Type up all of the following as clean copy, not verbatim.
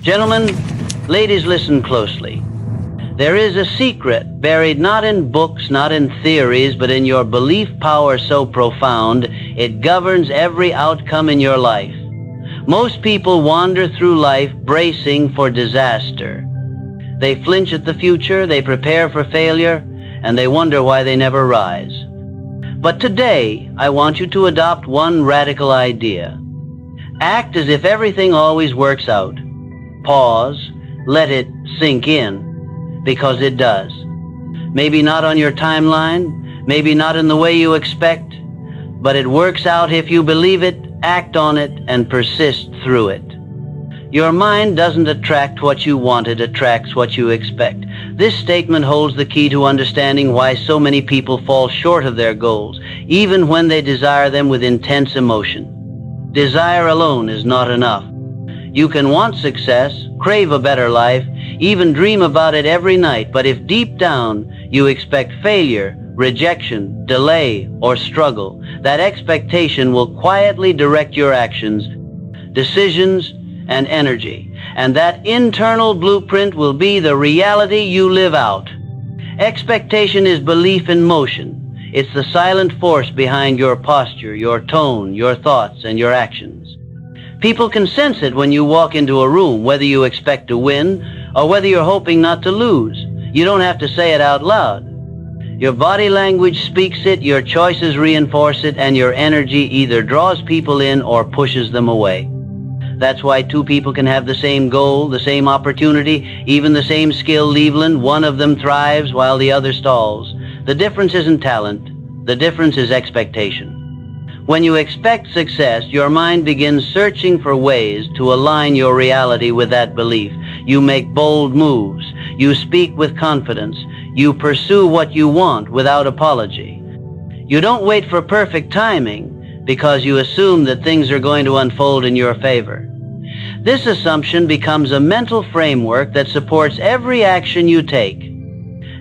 Gentlemen, ladies, listen closely. There is a secret buried not in books, not in theories, but in your belief power so profound it governs every outcome in your life. Most people wander through life bracing for disaster. They flinch at the future, they prepare for failure, and they wonder why they never rise. But today, I want you to adopt one radical idea. Act as if everything always works out. Pause, let it sink in, because it does. Maybe not on your timeline, maybe not in the way you expect, but it works out if you believe it, act on it, and persist through it. Your mind doesn't attract what you want, it attracts what you expect. This statement holds the key to understanding why so many people fall short of their goals, even when they desire them with intense emotion. Desire alone is not enough. You can want success, crave a better life, even dream about it every night, but if deep down you expect failure, rejection, delay, or struggle, that expectation will quietly direct your actions, decisions, and energy, and that internal blueprint will be the reality you live out. Expectation is belief in motion. It's the silent force behind your posture, your tone, your thoughts, and your actions. People can sense it when you walk into a room, whether you expect to win or whether you're hoping not to lose. You don't have to say it out loud. Your body language speaks it, your choices reinforce it, and your energy either draws people in or pushes them away. That's why two people can have the same goal, the same opportunity, even the same skill, Leveland. One of them thrives while the other stalls. The difference isn't talent. The difference is expectation. When you expect success, your mind begins searching for ways to align your reality with that belief. You make bold moves. You speak with confidence. You pursue what you want without apology. You don't wait for perfect timing because you assume that things are going to unfold in your favor. This assumption becomes a mental framework that supports every action you take.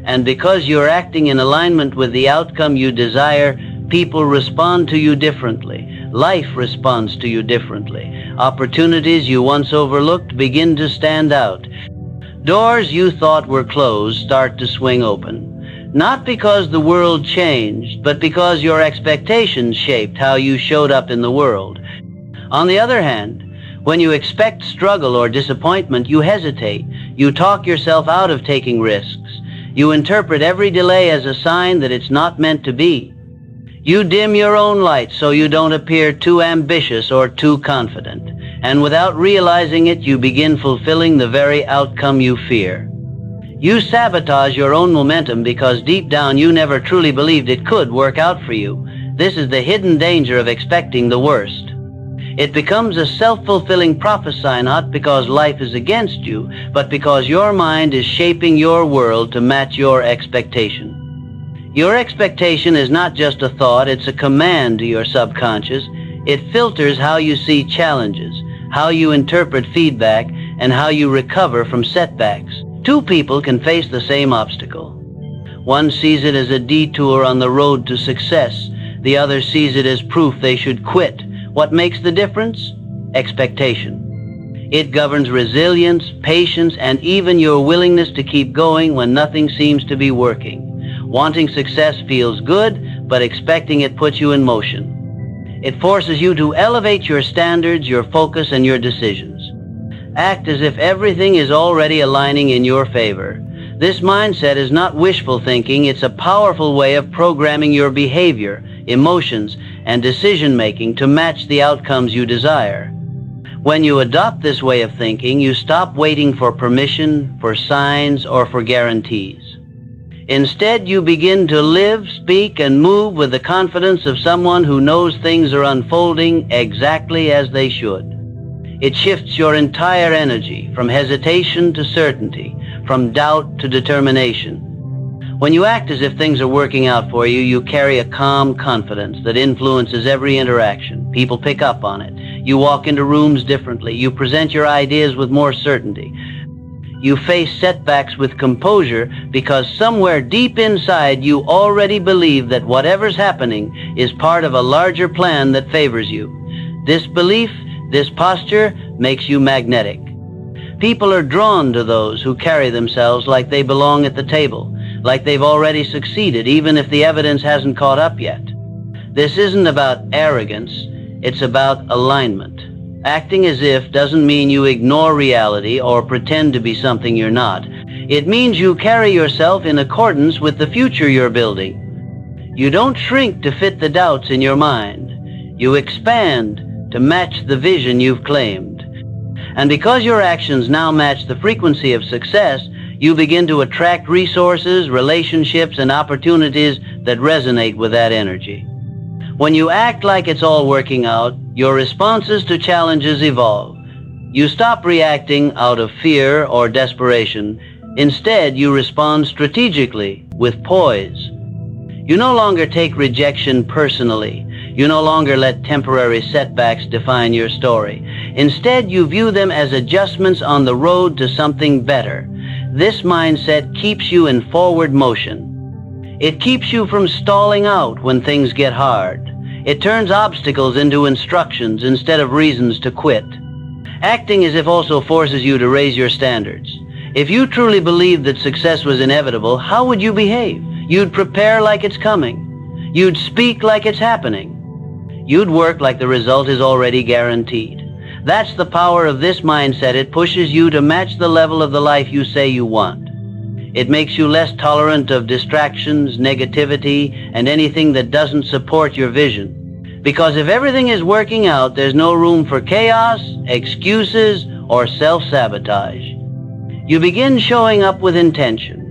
And because you're acting in alignment with the outcome you desire, people respond to you differently. Life responds to you differently. Opportunities you once overlooked begin to stand out. Doors you thought were closed start to swing open. Not because the world changed, but because your expectations shaped how you showed up in the world. On the other hand, when you expect struggle or disappointment, you hesitate. You talk yourself out of taking risks. You interpret every delay as a sign that it's not meant to be. You dim your own light so you don't appear too ambitious or too confident. And without realizing it, you begin fulfilling the very outcome you fear. You sabotage your own momentum because deep down you never truly believed it could work out for you. This is the hidden danger of expecting the worst. It becomes a self-fulfilling prophecy, not because life is against you, but because your mind is shaping your world to match your expectation. Your expectation is not just a thought, it's a command to your subconscious. It filters how you see challenges, how you interpret feedback, and how you recover from setbacks. Two people can face the same obstacle. One sees it as a detour on the road to success. The other sees it as proof they should quit. What makes the difference? Expectation. It governs resilience, patience, and even your willingness to keep going when nothing seems to be working. Wanting success feels good, but expecting it puts you in motion. It forces you to elevate your standards, your focus, and your decisions. Act as if everything is already aligning in your favor. This mindset is not wishful thinking, it's a powerful way of programming your behavior, emotions, and decision-making to match the outcomes you desire. When you adopt this way of thinking, you stop waiting for permission, for signs, or for guarantees. Instead, you begin to live, speak, and move with the confidence of someone who knows things are unfolding exactly as they should. It shifts your entire energy from hesitation to certainty, from doubt to determination. When you act as if things are working out for you, you carry a calm confidence that influences every interaction. People pick up on it. You walk into rooms differently. You present your ideas with more certainty. You face setbacks with composure because somewhere deep inside you already believe that whatever's happening is part of a larger plan that favors you. This belief, this posture makes you magnetic. People are drawn to those who carry themselves like they belong at the table, like they've already succeeded, even if the evidence hasn't caught up yet. This isn't about arrogance, it's about alignment. Acting as if doesn't mean you ignore reality or pretend to be something you're not. It means you carry yourself in accordance with the future you're building. You don't shrink to fit the doubts in your mind. You expand to match the vision you've claimed. And because your actions now match the frequency of success, you begin to attract resources, relationships, and opportunities that resonate with that energy. When you act like it's all working out, your responses to challenges evolve. You stop reacting out of fear or desperation. Instead, you respond strategically with poise. You no longer take rejection personally. You no longer let temporary setbacks define your story. Instead, you view them as adjustments on the road to something better. This mindset keeps you in forward motion. It keeps you from stalling out when things get hard. It turns obstacles into instructions instead of reasons to quit. Acting as if also forces you to raise your standards. If you truly believed that success was inevitable, how would you behave? You'd prepare like it's coming. You'd speak like it's happening. You'd work like the result is already guaranteed. That's the power of this mindset. It pushes you to match the level of the life you say you want. It makes you less tolerant of distractions, negativity, and anything that doesn't support your vision. Because if everything is working out, there's no room for chaos, excuses, or self-sabotage. You begin showing up with intention.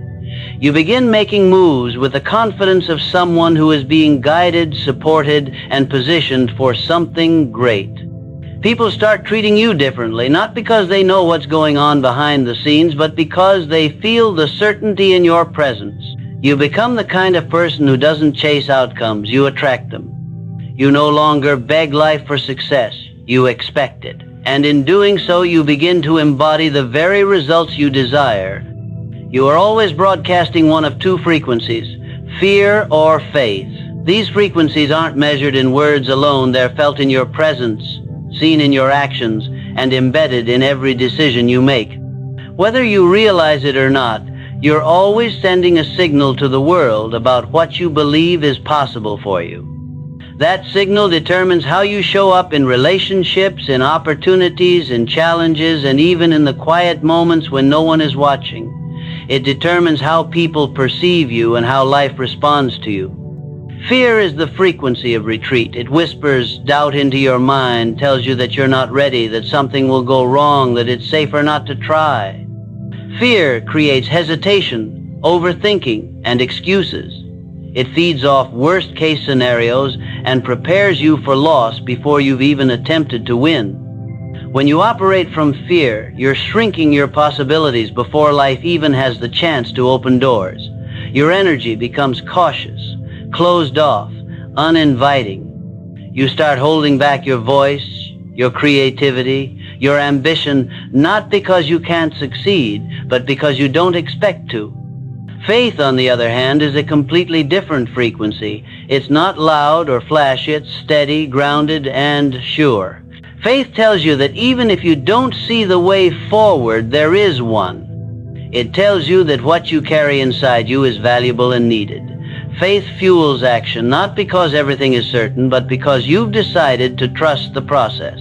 You begin making moves with the confidence of someone who is being guided, supported, and positioned for something great. People start treating you differently, not because they know what's going on behind the scenes, but because they feel the certainty in your presence. You become the kind of person who doesn't chase outcomes, you attract them. You no longer beg life for success, you expect it. And in doing so, you begin to embody the very results you desire. You are always broadcasting one of two frequencies, fear or faith. These frequencies aren't measured in words alone, they're felt in your presence, seen in your actions, and embedded in every decision you make. Whether you realize it or not, you're always sending a signal to the world about what you believe is possible for you. That signal determines how you show up in relationships, in opportunities, in challenges, and even in the quiet moments when no one is watching. It determines how people perceive you and how life responds to you. Fear is the frequency of retreat. It whispers doubt into your mind, tells you that you're not ready, that something will go wrong, that it's safer not to try. Fear creates hesitation, overthinking, and excuses. It feeds off worst-case scenarios and prepares you for loss before you've even attempted to win. When you operate from fear, you're shrinking your possibilities before life even has the chance to open doors. Your energy becomes cautious, closed off, uninviting. You start holding back your voice, your creativity, your ambition, not because you can't succeed, but because you don't expect to. Faith, on the other hand, is a completely different frequency. It's not loud or flashy, it's steady, grounded, and sure. Faith tells you that even if you don't see the way forward, there is one. It tells you that what you carry inside you is valuable and needed. Faith fuels action, not because everything is certain, but because you've decided to trust the process.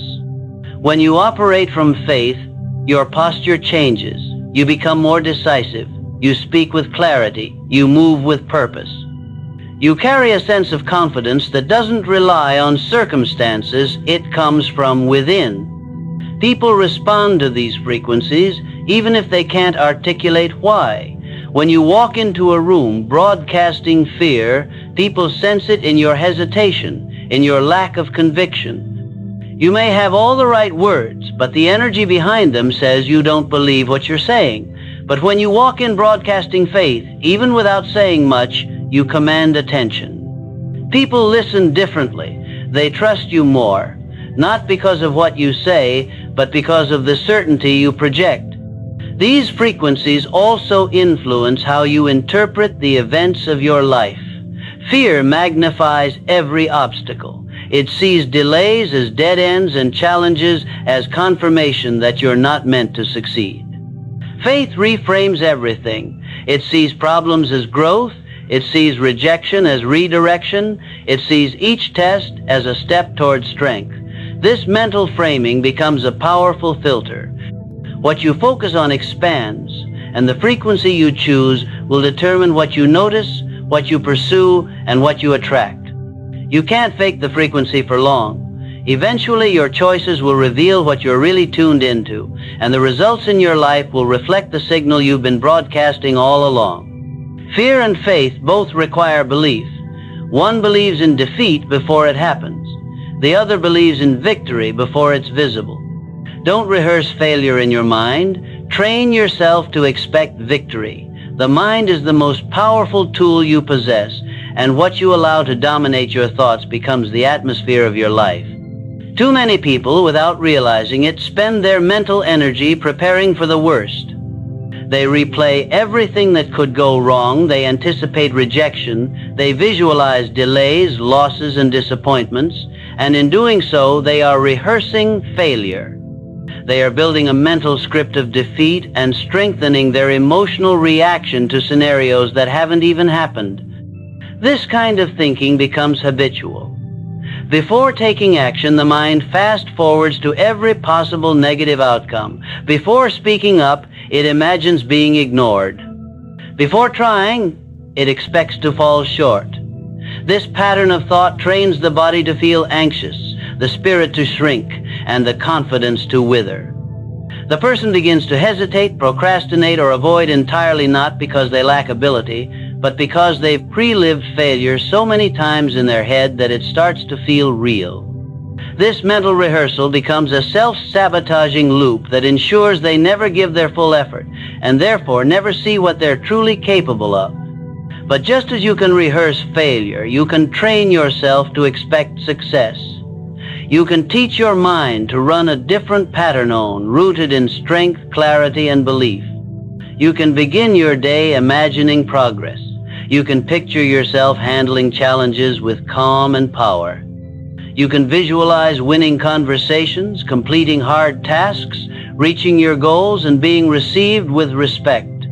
When you operate from faith, your posture changes. You become more decisive. You speak with clarity. You move with purpose. You carry a sense of confidence that doesn't rely on circumstances. It comes from within. People respond to these frequencies, even if they can't articulate why. When you walk into a room broadcasting fear, people sense it in your hesitation, in your lack of conviction. You may have all the right words, but the energy behind them says you don't believe what you're saying. But when you walk in broadcasting faith, even without saying much, you command attention. People listen differently. They trust you more, not because of what you say, but because of the certainty you project. These frequencies also influence how you interpret the events of your life. Fear magnifies every obstacle. It sees delays as dead ends and challenges as confirmation that you're not meant to succeed. Faith reframes everything. It sees problems as growth. It sees rejection as redirection. It sees each test as a step toward strength. This mental framing becomes a powerful filter. What you focus on expands, and the frequency you choose will determine what you notice, what you pursue, and what you attract. You can't fake the frequency for long. Eventually, your choices will reveal what you're really tuned into, and the results in your life will reflect the signal you've been broadcasting all along. Fear and faith both require belief. One believes in defeat before it happens. The other believes in victory before it's visible. Don't rehearse failure in your mind. Train yourself to expect victory. The mind is the most powerful tool you possess, and what you allow to dominate your thoughts becomes the atmosphere of your life. Too many people, without realizing it, spend their mental energy preparing for the worst. They replay everything that could go wrong. They anticipate rejection. They visualize delays, losses, and disappointments. And in doing so, they are rehearsing failure. They are building a mental script of defeat and strengthening their emotional reaction to scenarios that haven't even happened. This kind of thinking becomes habitual. Before taking action, the mind fast forwards to every possible negative outcome. Before speaking up, it imagines being ignored. Before trying, it expects to fall short. This pattern of thought trains the body to feel anxious, the spirit to shrink, and the confidence to wither. The person begins to hesitate, procrastinate, or avoid entirely, not because they lack ability, but because they've pre-lived failure so many times in their head that it starts to feel real. This mental rehearsal becomes a self-sabotaging loop that ensures they never give their full effort, and therefore never see what they're truly capable of. But just as you can rehearse failure, you can train yourself to expect success. You can teach your mind to run a different pattern rooted in strength, clarity, and belief. You can begin your day imagining progress. You can picture yourself handling challenges with calm and power. You can visualize winning conversations, completing hard tasks, reaching your goals, and being received with respect.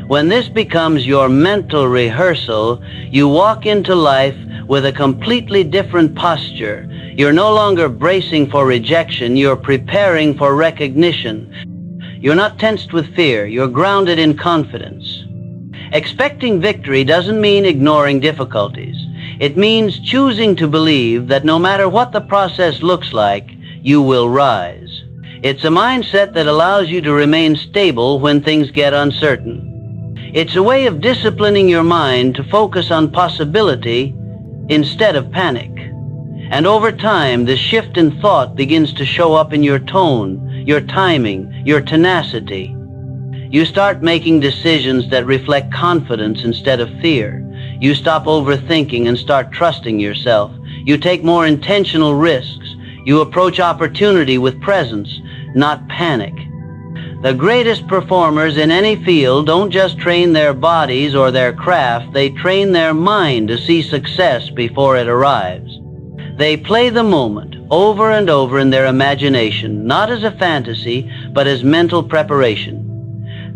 When this becomes your mental rehearsal, you walk into life with a completely different posture. You're no longer bracing for rejection, you're preparing for recognition. You're not tensed with fear, you're grounded in confidence. Expecting victory doesn't mean ignoring difficulties. It means choosing to believe that no matter what the process looks like, you will rise. It's a mindset that allows you to remain stable when things get uncertain. It's a way of disciplining your mind to focus on possibility instead of panic. And over time, this shift in thought begins to show up in your tone, your timing, your tenacity. You start making decisions that reflect confidence instead of fear. You stop overthinking and start trusting yourself. You take more intentional risks. You approach opportunity with presence, not panic. The greatest performers in any field don't just train their bodies or their craft, they train their mind to see success before it arrives. They play the moment over and over in their imagination, not as a fantasy, but as mental preparation.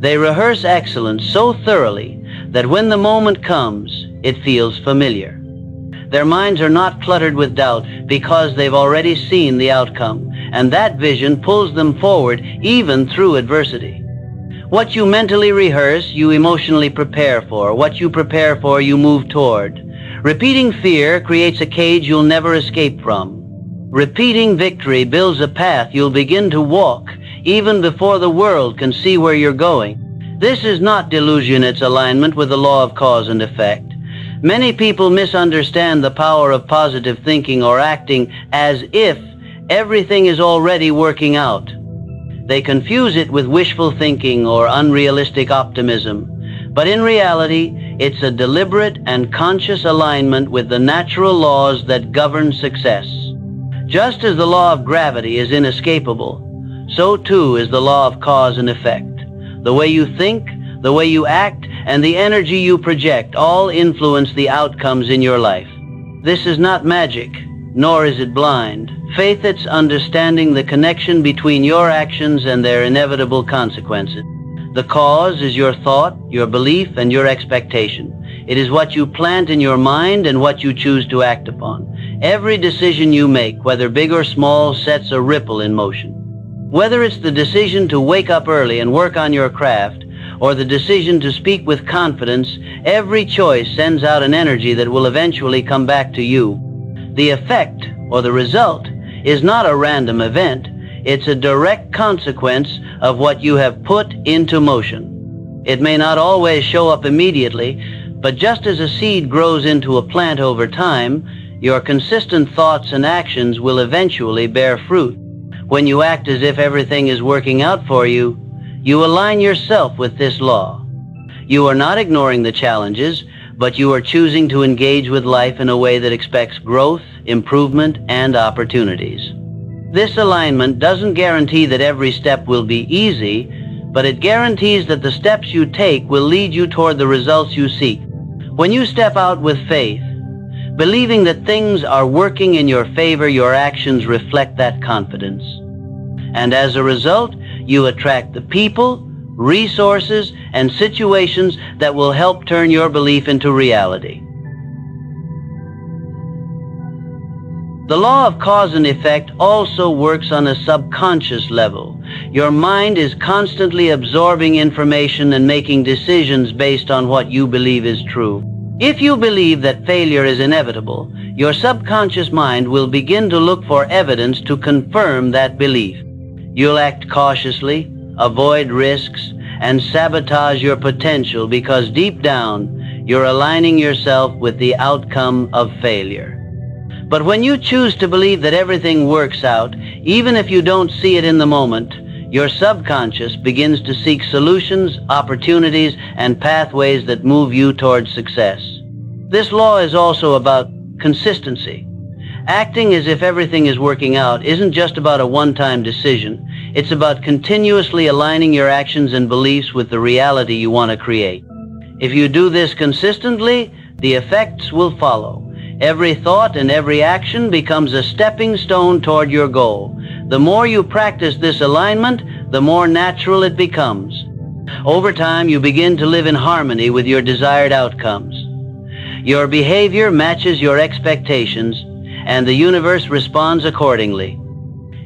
They rehearse excellence so thoroughly that when the moment comes, it feels familiar. Their minds are not cluttered with doubt because they've already seen the outcome, and that vision pulls them forward even through adversity. What you mentally rehearse, you emotionally prepare for. What you prepare for, you move toward. Repeating fear creates a cage you'll never escape from. Repeating victory builds a path you'll begin to walk even before the world can see where you're going. This is not delusion, it's alignment with the law of cause and effect. Many people misunderstand the power of positive thinking or acting as if everything is already working out. They confuse it with wishful thinking or unrealistic optimism. But in reality, it's a deliberate and conscious alignment with the natural laws that govern success. Just as the law of gravity is inescapable, so too is the law of cause and effect. The way you think, the way you act, and the energy you project all influence the outcomes in your life. This is not magic. nor is it blind. Faith, it's understanding the connection between your actions and their inevitable consequences. The cause is your thought, your belief, and your expectation. It is what you plant in your mind and what you choose to act upon. Every decision you make, whether big or small, sets a ripple in motion. Whether it's the decision to wake up early and work on your craft, or the decision to speak with confidence, every choice sends out an energy that will eventually come back to you. The effect, or the result, is not a random event. It's a direct consequence of what you have put into motion. It may not always show up immediately, but just as a seed grows into a plant over time, your consistent thoughts and actions will eventually bear fruit. When you act as if everything is working out for you, you align yourself with this law. You are not ignoring the challenges, but you are choosing to engage with life in a way that expects growth, improvement, and opportunities. This alignment doesn't guarantee that every step will be easy, but it guarantees that the steps you take will lead you toward the results you seek. When you step out with faith, believing that things are working in your favor, your actions reflect that confidence. And as a result, you attract the people, resources, and situations that will help turn your belief into reality. The law of cause and effect also works on a subconscious level. Your mind is constantly absorbing information and making decisions based on what you believe is true. If you believe that failure is inevitable, your subconscious mind will begin to look for evidence to confirm that belief. You'll act cautiously, avoid risks, and sabotage your potential because deep down, you're aligning yourself with the outcome of failure. But when you choose to believe that everything works out, even if you don't see it in the moment, your subconscious begins to seek solutions, opportunities, and pathways that move you towards success. This law is also about consistency. Acting as if everything is working out isn't just about a one-time decision. It's about continuously aligning your actions and beliefs with the reality you want to create. If you do this consistently, the effects will follow. Every thought and every action becomes a stepping stone toward your goal. The more you practice this alignment, the more natural it becomes. Over time, you begin to live in harmony with your desired outcomes. Your behavior matches your expectations, and the universe responds accordingly.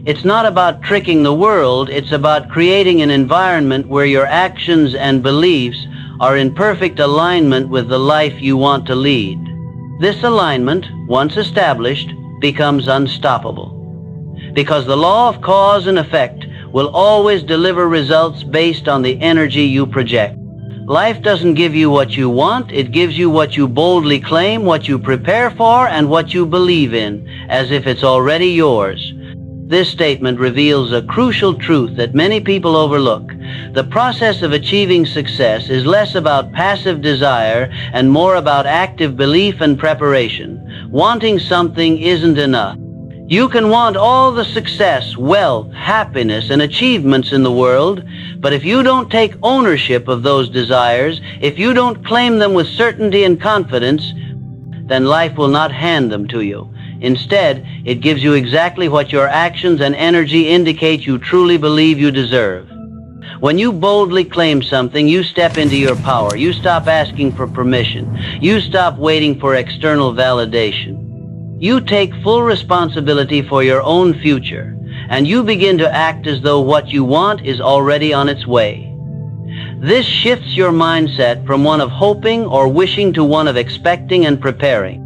It's not about tricking the world, it's about creating an environment where your actions and beliefs are in perfect alignment with the life you want to lead. This alignment, once established, becomes unstoppable. Because the law of cause and effect will always deliver results based on the energy you project. Life doesn't give you what you want, it gives you what you boldly claim, what you prepare for, and what you believe in, as if it's already yours. This statement reveals a crucial truth that many people overlook. The process of achieving success is less about passive desire and more about active belief and preparation. Wanting something isn't enough. You can want all the success, wealth, happiness, and achievements in the world, but if you don't take ownership of those desires, if you don't claim them with certainty and confidence, then life will not hand them to you. Instead, it gives you exactly what your actions and energy indicate you truly believe you deserve. When you boldly claim something, you step into your power. You stop asking for permission. You stop waiting for external validation. You take full responsibility for your own future, and you begin to act as though what you want is already on its way. This shifts your mindset from one of hoping or wishing to one of expecting and preparing.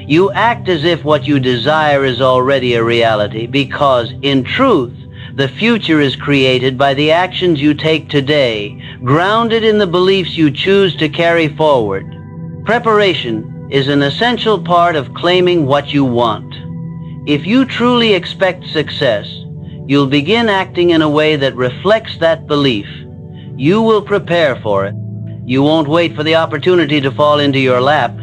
You act as if what you desire is already a reality because, in truth, the future is created by the actions you take today, grounded in the beliefs you choose to carry forward. Preparation is an essential part of claiming what you want. If you truly expect success, you'll begin acting in a way that reflects that belief. You will prepare for it. You won't wait for the opportunity to fall into your lap.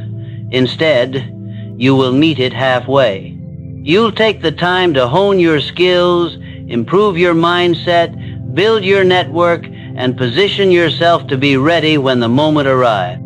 Instead, you will meet it halfway. You'll take the time to hone your skills, improve your mindset, build your network, and position yourself to be ready when the moment arrives.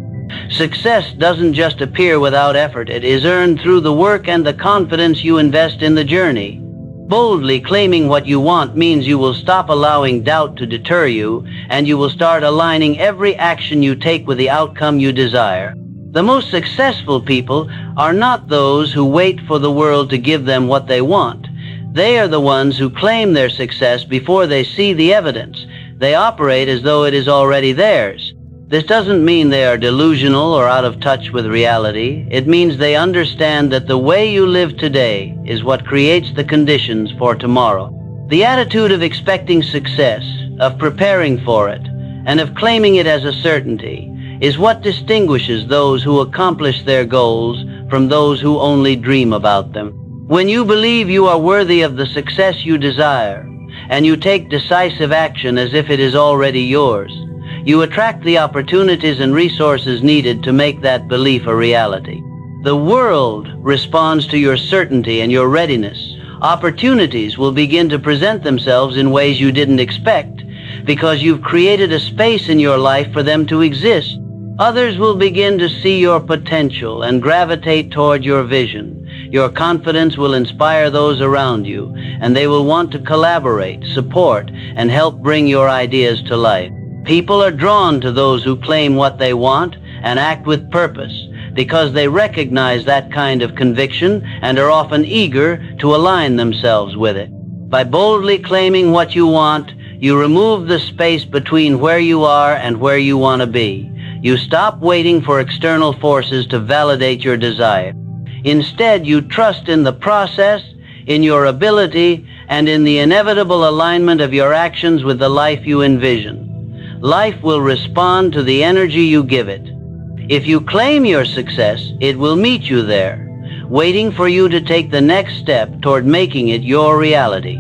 Success doesn't just appear without effort. It is earned through the work and the confidence you invest in the journey. Boldly claiming what you want means you will stop allowing doubt to deter you, and you will start aligning every action you take with the outcome you desire. The most successful people are not those who wait for the world to give them what they want. They are the ones who claim their success before they see the evidence. They operate as though it is already theirs. This doesn't mean they are delusional or out of touch with reality. It means they understand that the way you live today is what creates the conditions for tomorrow. The attitude of expecting success, of preparing for it, and of claiming it as a certainty is what distinguishes those who accomplish their goals from those who only dream about them. When you believe you are worthy of the success you desire, and you take decisive action as if it is already yours, you attract the opportunities and resources needed to make that belief a reality. The world responds to your certainty and your readiness. Opportunities will begin to present themselves in ways you didn't expect because you've created a space in your life for them to exist. Others will begin to see your potential and gravitate toward your vision. Your confidence will inspire those around you, and they will want to collaborate, support, and help bring your ideas to life. People are drawn to those who claim what they want and act with purpose because they recognize that kind of conviction and are often eager to align themselves with it. By boldly claiming what you want, you remove the space between where you are and where you want to be. You stop waiting for external forces to validate your desire. Instead, you trust in the process, in your ability, and in the inevitable alignment of your actions with the life you envision. Life will respond to the energy you give it. If you claim your success, it will meet you there, waiting for you to take the next step toward making it your reality.